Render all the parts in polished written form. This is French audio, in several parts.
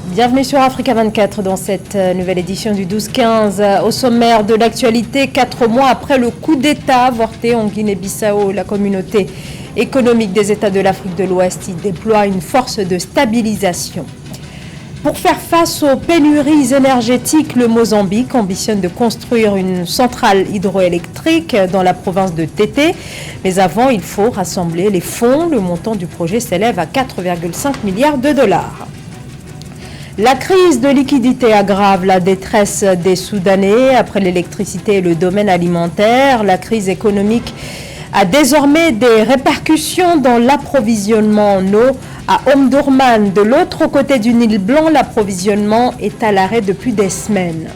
Bienvenue sur Africa 24 dans cette nouvelle édition du 12-15. Au sommaire de l'actualité, 4 mois après le coup d'État avorté en Guinée-Bissau, la communauté économique des États de l'Afrique de l'Ouest y déploie une force de stabilisation. Pour faire face aux pénuries énergétiques, le Mozambique ambitionne de construire une centrale hydroélectrique dans la province de Tété. Mais avant, il faut rassembler les fonds. Le montant du projet s'élève à 4,5 milliards de dollars. La crise de liquidité aggrave la détresse des Soudanais. Après l'électricité et le domaine alimentaire, la crise économique a désormais des répercussions dans l'approvisionnement en eau. À Omdurman, de l'autre côté du Nil Blanc, l'approvisionnement est à l'arrêt depuis des semaines.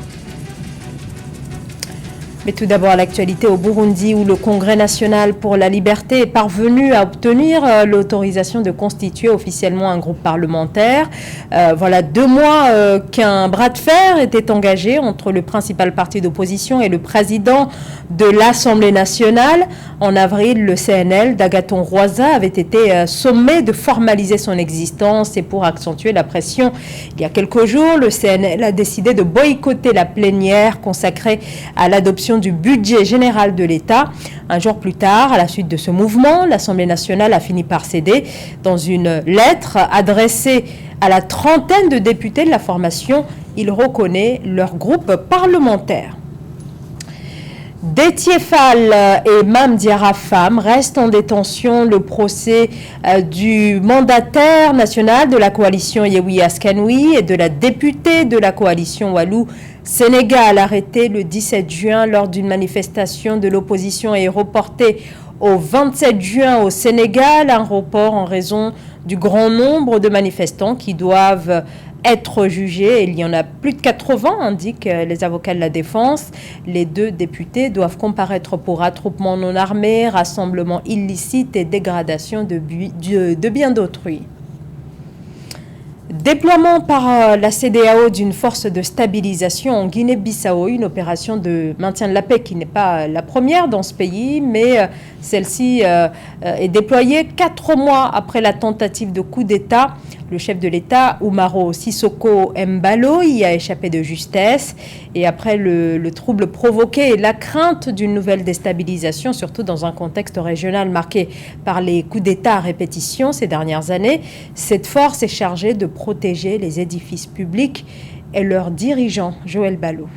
Mais tout d'abord, l'actualité au Burundi, où le Congrès national pour la liberté est parvenu à obtenir l'autorisation de constituer officiellement un groupe parlementaire. Voilà 2 mois qu'un bras de fer était engagé entre le principal parti d'opposition et le président de l'Assemblée nationale. En avril, le CNL d'Agathon Rwasa avait été sommé de formaliser son existence et pour accentuer la pression, il y a quelques jours, le CNL a décidé de boycotter la plénière consacrée à l'adoption du budget général de l'État. Un jour plus tard, à la suite de ce mouvement, l'Assemblée nationale a fini par céder. Dans une lettre adressée à la trentaine de députés de la formation, il reconnaît leur groupe parlementaire. Déthié Fall et Mame Diarra Fam restent en détention. Le procès du mandataire national de la coalition Yewwi Askanui et de la députée de la coalition Wallu Sénégal, arrêtée le 17 juin lors d'une manifestation de l'opposition, est reporté au 27 juin au Sénégal. Un report en raison du grand nombre de manifestants qui doivent être jugés. Il y en a plus de 80, indiquent les avocats de la défense. Les 2 députés doivent comparaître pour attroupement non armé, rassemblement illicite et dégradation de biens d'autrui. Déploiement par la CEDEAO d'une force de stabilisation en Guinée-Bissau, une opération de maintien de la paix qui n'est pas la première dans ce pays, mais celle-ci est déployée 4 mois après la tentative de coup d'État. Le chef de l'État, Umaro Sissoko Embalo, y a échappé de justesse. Et après le trouble provoqué et la crainte d'une nouvelle déstabilisation, surtout dans un contexte régional marqué par les coups d'État à répétition ces dernières années, cette force est chargée de protéger les édifices publics et leurs dirigeants. Joël Ballot.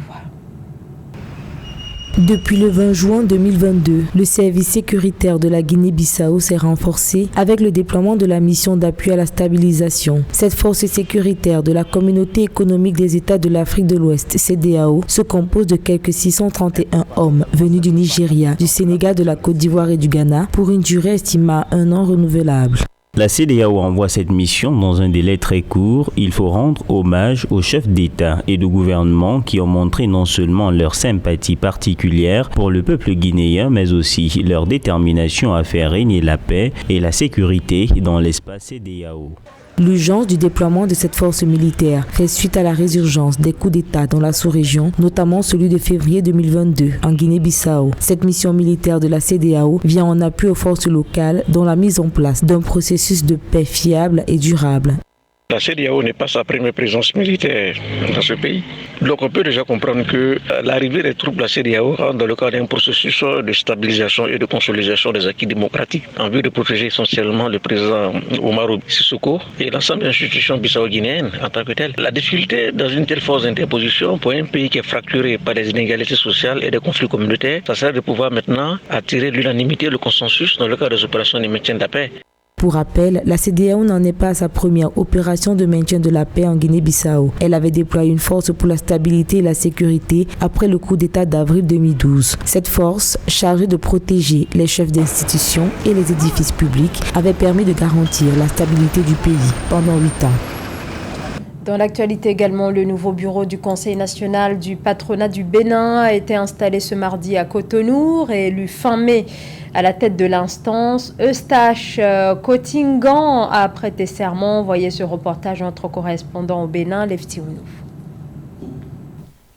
Depuis le 20 juin 2022, le service sécuritaire de la Guinée-Bissau s'est renforcé avec le déploiement de la mission d'appui à la stabilisation. Cette force sécuritaire de la communauté économique des États de l'Afrique de l'Ouest, CEDEAO, se compose de quelques 631 hommes venus du Nigeria, du Sénégal, de la Côte d'Ivoire et du Ghana pour une durée estimée à 1 an renouvelable. La CEDEAO envoie cette mission dans un délai très court. Il faut rendre hommage aux chefs d'État et de gouvernement qui ont montré non seulement leur sympathie particulière pour le peuple guinéen, mais aussi leur détermination à faire régner la paix et la sécurité dans l'espace CEDEAO. L'urgence du déploiement de cette force militaire fait suite à la résurgence des coups d'État dans la sous-région, notamment celui de février 2022 en Guinée-Bissau. Cette mission militaire de la CEDEAO vient en appui aux forces locales dans la mise en place d'un processus de paix fiable et durable. La CEDEAO n'est pas sa première présence militaire dans ce pays. Donc on peut déjà comprendre que l'arrivée des troupes de la CEDEAO rentre dans le cadre d'un processus de stabilisation et de consolidation des acquis démocratiques en vue de protéger essentiellement le président Umaro Sissoko et l'ensemble des institutions bissau-guinéennes en tant que telles. La difficulté dans une telle force d'interposition pour un pays qui est fracturé par des inégalités sociales et des conflits communautaires, ça serait de pouvoir maintenant attirer l'unanimité et le consensus dans le cadre des opérations de maintien de la paix. Pour rappel, la CEDEAO n'en est pas à sa première opération de maintien de la paix en Guinée-Bissau. Elle avait déployé une force pour la stabilité et la sécurité après le coup d'État d'avril 2012. Cette force, chargée de protéger les chefs d'institutions et les édifices publics, avait permis de garantir la stabilité du pays pendant 8 ans. Dans l'actualité également, le nouveau bureau du Conseil national du patronat du Bénin a été installé ce mardi à Cotonou, réélu fin mai à la tête de l'instance. Eustache Kotingan a prêté serment. Voyez ce reportage entre correspondants au Bénin, Lefti Ounouf.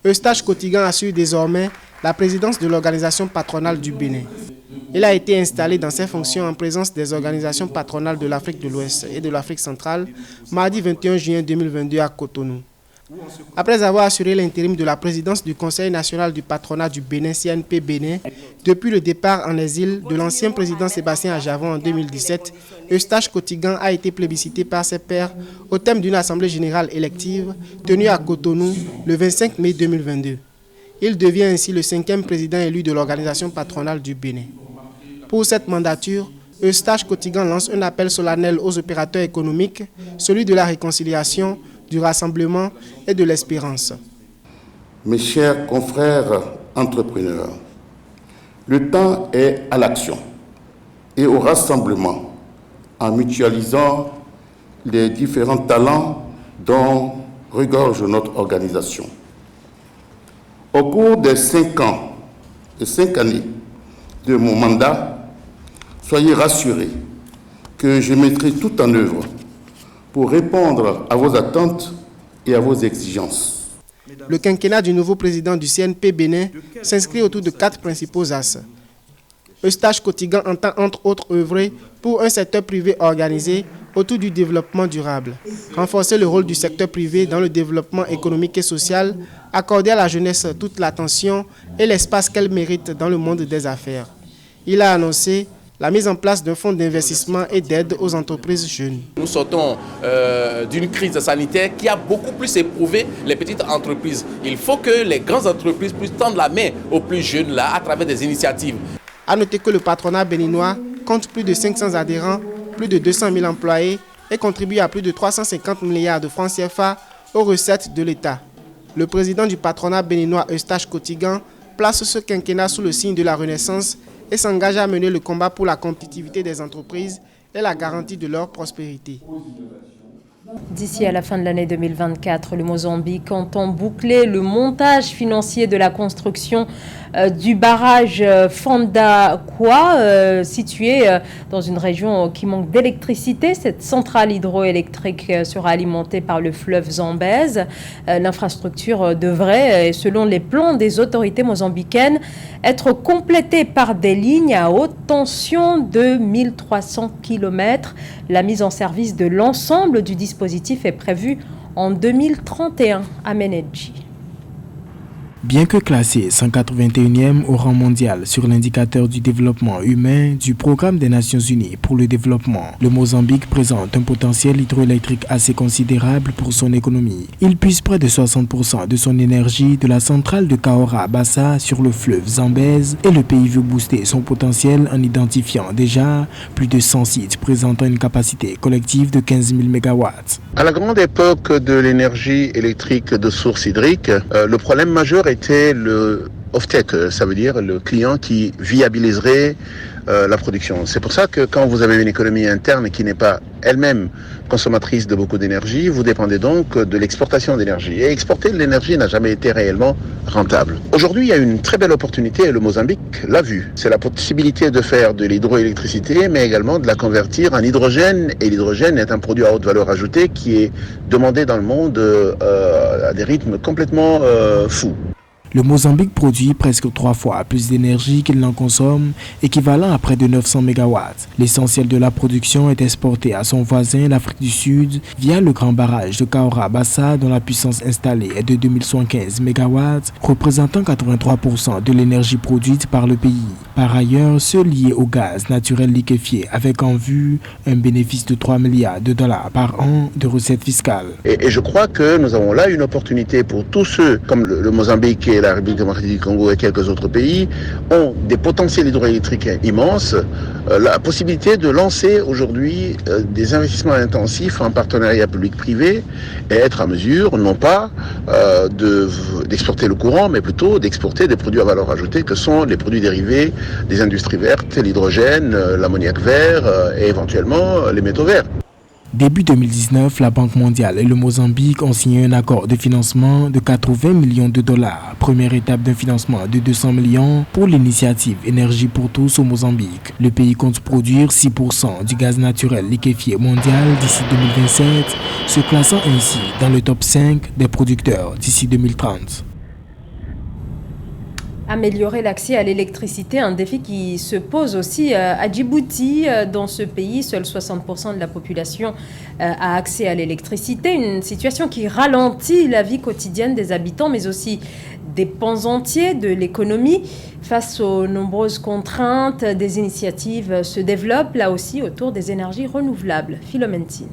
Eustache Kotingan assure désormais la présidence de l'organisation patronale du Bénin. Il a été installé dans ses fonctions en présence des organisations patronales de l'Afrique de l'Ouest et de l'Afrique centrale, mardi 21 juin 2022 à Cotonou. Après avoir assuré l'intérim de la présidence du Conseil national du patronat du Bénin, CNP Bénin, depuis le départ en exil de l'ancien président Sébastien Ajavon en 2017, Eustache Kotigan a été plébiscité par ses pairs au thème d'une assemblée générale élective tenue à Cotonou le 25 mai 2022. Il devient ainsi le 5e président élu de l'organisation patronale du Bénin. Pour cette mandature, Eustache Kotigan lance un appel solennel aux opérateurs économiques, celui de la réconciliation, du rassemblement et de l'espérance. Mes chers confrères entrepreneurs, le temps est à l'action et au rassemblement en mutualisant les différents talents dont regorge notre organisation. Au cours des 5 années de mon mandat, soyez rassurés que je mettrai tout en œuvre pour répondre à vos attentes et à vos exigences. Le quinquennat du nouveau président du CNP Bénin s'inscrit autour de 4 principaux axes. Eustache Kotigan entend entre autres œuvrer pour un secteur privé organisé autour du développement durable, renforcer le rôle du secteur privé dans le développement économique et social, accorder à la jeunesse toute l'attention et l'espace qu'elle mérite dans le monde des affaires. Il a annoncé la mise en place d'un fonds d'investissement et d'aide aux entreprises jeunes. Nous sortons d'une crise sanitaire qui a beaucoup plus éprouvé les petites entreprises. Il faut que les grandes entreprises puissent tendre la main aux plus jeunes là, à travers des initiatives. A noter que le patronat béninois compte plus de 500 adhérents, plus de 200 000 employés et contribue à plus de 350 milliards de francs CFA aux recettes de l'État. Le président du patronat béninois Eustache Kotigan place ce quinquennat sous le signe de la renaissance et s'engage à mener le combat pour la compétitivité des entreprises et la garantie de leur prospérité. D'ici à la fin de l'année 2024, le Mozambique entend boucler le montage financier de la construction du barrage Fandakwa, situé dans une région qui manque d'électricité. Cette centrale hydroélectrique sera alimentée par le fleuve Zambèze. L'infrastructure devrait, selon les plans des autorités mozambicaines, être complétée par des lignes à haute tension de 1300 km. La mise en service de l'ensemble du dispositif est prévue en 2031 à Menedji. Bien que classé 181e au rang mondial sur l'indicateur du développement humain du Programme des Nations Unies pour le développement, le Mozambique présente un potentiel hydroélectrique assez considérable pour son économie. Il puise près de 60% de son énergie de la centrale de Cahora Bassa sur le fleuve Zambèze et le pays veut booster son potentiel en identifiant déjà plus de 100 sites présentant une capacité collective de 15 000 MW. À la grande époque de l'énergie électrique de source hydrique, le problème majeur était le off-take, ça veut dire le client qui viabiliserait la production. C'est pour ça que quand vous avez une économie interne qui n'est pas elle-même consommatrice de beaucoup d'énergie, vous dépendez donc de l'exportation d'énergie. Et exporter de l'énergie n'a jamais été réellement rentable. Aujourd'hui, il y a une très belle opportunité et le Mozambique l'a vu. C'est la possibilité de faire de l'hydroélectricité, mais également de la convertir en hydrogène. Et l'hydrogène est un produit à haute valeur ajoutée qui est demandé dans le monde à des rythmes complètement fous. Le Mozambique produit presque 3 fois plus d'énergie qu'il n'en consomme, équivalent à près de 900 MW. L'essentiel de la production est exporté à son voisin, l'Afrique du Sud, via le grand barrage de Cahora Bassa, dont la puissance installée est de 2115 MW, représentant 83% de l'énergie produite par le pays. Par ailleurs, ceux liés au gaz naturel liquéfié, avec en vue un bénéfice de 3 milliards de dollars par an de recettes fiscales. Et je crois que nous avons là une opportunité pour tous ceux, comme le Mozambique et la République démocratique du Congo et quelques autres pays, ont des potentiels hydroélectriques immenses, la possibilité de lancer aujourd'hui des investissements intensifs en partenariat public-privé et être à mesure, non pas d'exporter le courant, mais plutôt d'exporter des produits à valeur ajoutée que sont les produits dérivés des industries vertes, l'hydrogène, l'ammoniac vert et éventuellement les métaux verts. Début 2019, la Banque mondiale et le Mozambique ont signé un accord de financement de 80 millions de dollars. Première étape d'un financement de 200 millions pour l'initiative Énergie pour tous au Mozambique. Le pays compte produire 6% du gaz naturel liquéfié mondial d'ici 2027, se classant ainsi dans le top 5 des producteurs d'ici 2030. Améliorer l'accès à l'électricité, un défi qui se pose aussi à Djibouti. Dans ce pays, seuls 60% de la population a accès à l'électricité. Une situation qui ralentit la vie quotidienne des habitants, mais aussi des pans entiers de l'économie. Face aux nombreuses contraintes, des initiatives se développent, là aussi, autour des énergies renouvelables. Philomène Tine.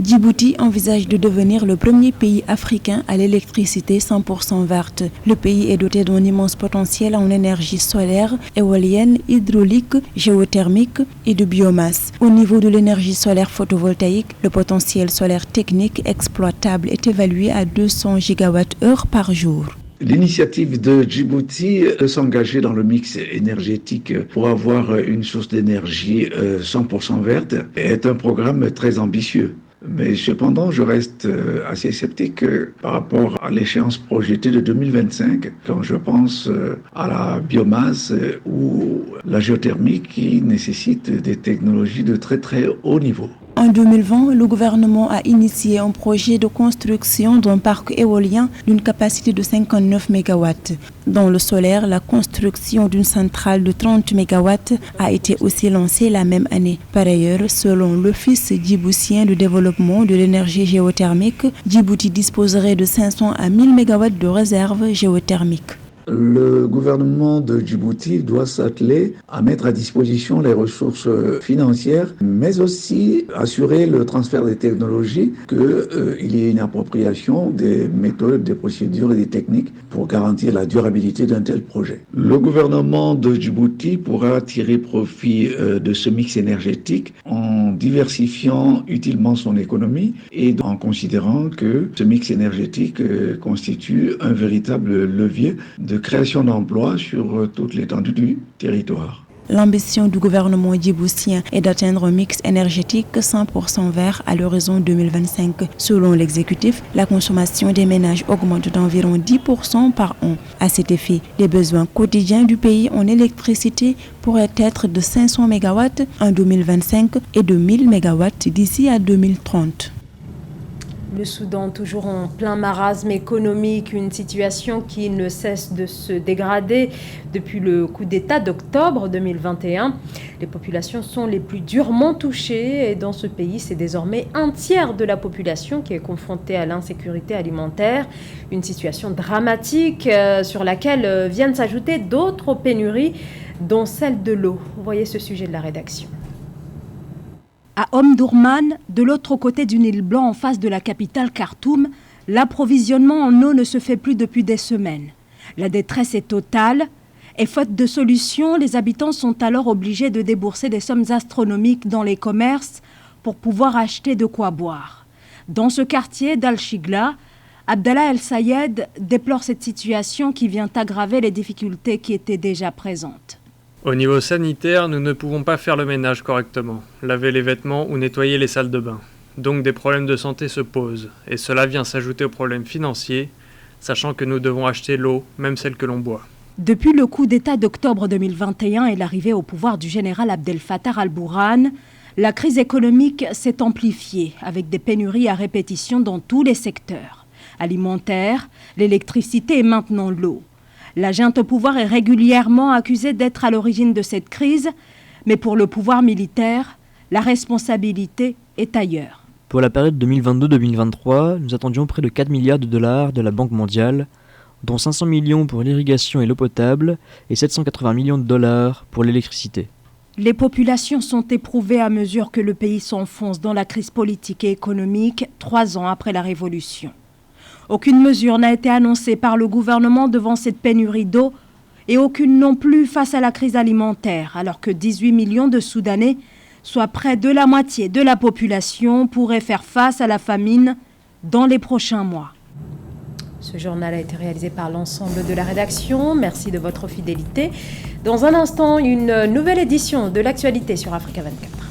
Djibouti envisage de devenir le premier pays africain à l'électricité 100% verte. Le pays est doté d'un immense potentiel en énergie solaire, éolienne, hydraulique, géothermique et de biomasse. Au niveau de l'énergie solaire photovoltaïque, le potentiel solaire technique exploitable est évalué à 200 gigawattheures par jour. L'initiative de Djibouti de s'engager dans le mix énergétique pour avoir une source d'énergie 100% verte est un programme très ambitieux. Mais cependant, je reste assez sceptique par rapport à l'échéance projetée de 2025, quand je pense à la biomasse ou la géothermie qui nécessitent des technologies de très très haut niveau. En 2020, le gouvernement a initié un projet de construction d'un parc éolien d'une capacité de 59 MW. Dans le solaire, la construction d'une centrale de 30 MW a été aussi lancée la même année. Par ailleurs, selon l'Office djiboutien de développement de l'énergie géothermique, Djibouti disposerait de 500 à 1000 MW de réserves géothermiques. Le gouvernement de Djibouti doit s'atteler à mettre à disposition les ressources financières, mais aussi assurer le transfert des technologies, qu'il y ait une appropriation des méthodes, des procédures et des techniques pour garantir la durabilité d'un tel projet. Le gouvernement de Djibouti pourra tirer profit de ce mix énergétique en diversifiant utilement son économie et en considérant que ce mix énergétique constitue un véritable levier de création d'emplois sur toute l'étendue du territoire. L'ambition du gouvernement djiboutien est d'atteindre un mix énergétique 100% vert à l'horizon 2025. Selon l'exécutif, la consommation des ménages augmente d'environ 10% par an. À cet effet, les besoins quotidiens du pays en électricité pourraient être de 500 MW en 2025 et de 1000 MW d'ici à 2030. Le Soudan, toujours en plein marasme économique, une situation qui ne cesse de se dégrader depuis le coup d'État d'octobre 2021. Les populations sont les plus durement touchées et dans ce pays, c'est désormais un tiers de la population qui est confrontée à l'insécurité alimentaire. Une situation dramatique sur laquelle viennent s'ajouter d'autres pénuries, dont celle de l'eau. Vous voyez ce sujet de la rédaction. À Omdurman, de l'autre côté du Nil Blanc, en face de la capitale Khartoum, l'approvisionnement en eau ne se fait plus depuis des semaines. La détresse est totale et faute de solution, les habitants sont alors obligés de débourser des sommes astronomiques dans les commerces pour pouvoir acheter de quoi boire. Dans ce quartier d'Al-Shigla, Abdallah El Sayed déplore cette situation qui vient aggraver les difficultés qui étaient déjà présentes. Au niveau sanitaire, nous ne pouvons pas faire le ménage correctement, laver les vêtements ou nettoyer les salles de bain. Donc des problèmes de santé se posent, et cela vient s'ajouter aux problèmes financiers, sachant que nous devons acheter l'eau, même celle que l'on boit. Depuis le coup d'État d'octobre 2021 et l'arrivée au pouvoir du général Abdel Fattah al-Burhan, la crise économique s'est amplifiée, avec des pénuries à répétition dans tous les secteurs. Alimentaire, l'électricité et maintenant l'eau. La junte au pouvoir est régulièrement accusée d'être à l'origine de cette crise, mais pour le pouvoir militaire, la responsabilité est ailleurs. Pour la période 2022-2023, nous attendions près de 4 milliards de dollars de la Banque mondiale, dont 500 millions pour l'irrigation et l'eau potable et 780 millions de dollars pour l'électricité. Les populations sont éprouvées à mesure que le pays s'enfonce dans la crise politique et économique 3 ans après la Révolution. Aucune mesure n'a été annoncée par le gouvernement devant cette pénurie d'eau et aucune non plus face à la crise alimentaire, alors que 18 millions de Soudanais, soit près de la moitié de la population, pourraient faire face à la famine dans les prochains mois. Ce journal a été réalisé par l'ensemble de la rédaction. Merci de votre fidélité. Dans un instant, une nouvelle édition de l'actualité sur Africa 24.